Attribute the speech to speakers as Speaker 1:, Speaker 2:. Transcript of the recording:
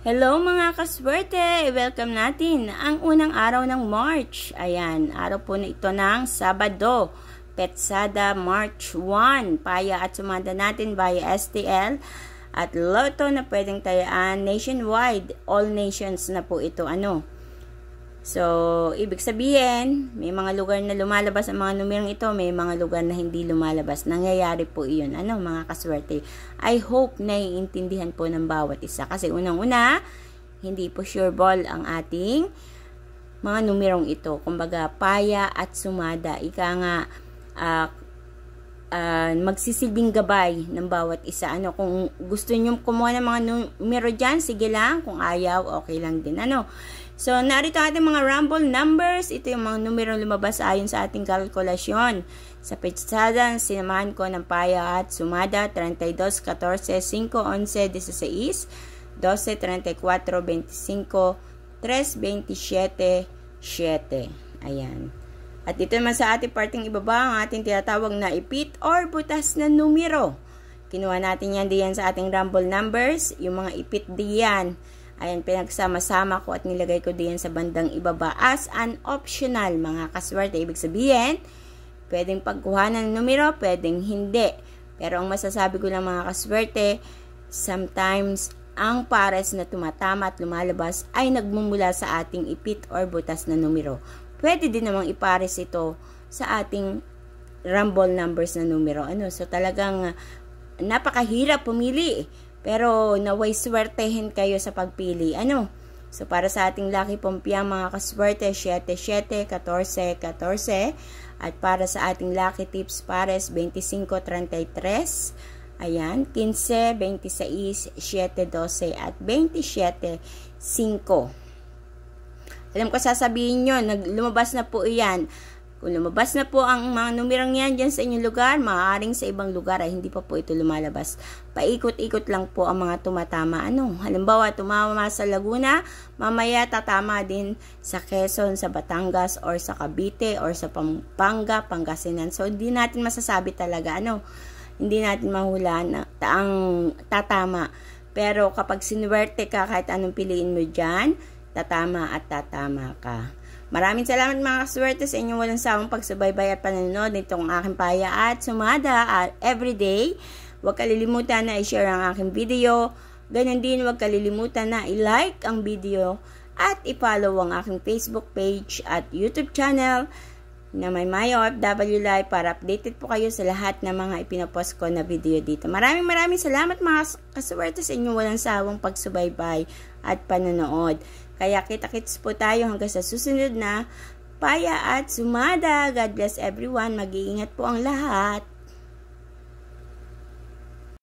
Speaker 1: Hello mga kaswerte! Welcome natin ang unang araw ng March. Ayan, araw po na ito ng Sabado, Petsada March 1. Paya at sumada natin via STL at Lotto na pwedeng tayaan nationwide. All nations na po ito. So, ibig sabihin, may mga lugar na lumalabas ang mga numerong ito, may mga lugar na hindi lumalabas. Nangyayari po iyon. Mga kaswerte? I hope naiintindihan po ng bawat isa. Kasi unang-una, hindi po sure ball ang ating mga numerong ito. Kumbaga, paya at sumada. Ika nga, magsisilbing gabay ng bawat isa. Kung gusto nyo kumuha ng mga numero dyan, sige lang. Kung ayaw, okay lang din. So, narito ating mga rumble numbers. Ito yung mga numerong lumabas ayon sa ating kalkulasyon. Sa petsada, sinamahan ko ng paya at sumada, 32, 14, 5, 11, 16, 12, 34, 25, 3, 27, 7. Ayan. At ito naman sa ating parting ibaba, ang ating tinatawag na ipit or butas na numero. Kinuha natin yan diyan sa ating rumble numbers. Yung mga ipit diyan. Ayan, pinagsama-sama ko at nilagay ko diyan sa bandang ibaba as an optional, mga kaswerte. Ibig sabihin, pwedeng pagkuhanan ng numero, pwedeng hindi. Pero ang masasabi ko lang, mga kaswerte, sometimes ang pares na tumatama at lumalabas ay nagmumula sa ating ipit or butas na numero. Pwede din namang ipares ito sa ating rumble numbers na numero. So talagang napakahirap pumili. Pero naway swertehin kayo sa pagpili. So para sa ating lucky pompiang mga kaswerte, 7, 7, 14, 14. At para sa ating lucky tips pares, 25, 33. Ayan, 15, 26, 7, 12 at 27, 5. Alam ko sasabihin nyo, lumabas na po iyan. Kung lumabas na po ang mga numerong yan dyan sa inyong lugar, maaaring sa ibang lugar ay hindi pa po ito lumalabas. Paikot-ikot lang po ang mga tumatama. Halimbawa, tumama sa Laguna, mamaya tatama din sa Quezon, sa Batangas, or sa Cavite, or sa Pampanga, Pangasinan. So, hindi natin masasabi talaga, hindi natin mahula na ang tatama. Pero kapag sinuwerte ka, kahit anong piliin mo dyan, tatama at tatama ka. Maraming salamat mga kaswerte sa inyong walang sawang pagsubaybay at panonood nitong aking paya at sumada at everyday. Huwag kalilimutan na i-share ang aking video. Ganon din, huwag kalilimutan na i-like ang video at i-follow ang aking Facebook page at YouTube channel na may Mayo OFW Live para updated po kayo sa lahat ng mga ipinopost ko na video dito. Maraming salamat mga kaswerte sa inyong walang sawang pagsubaybay at panonood. Kaya kita-kits po tayo hanggang sa susunod na paya at sumada. God bless everyone. Mag-iingat po ang lahat.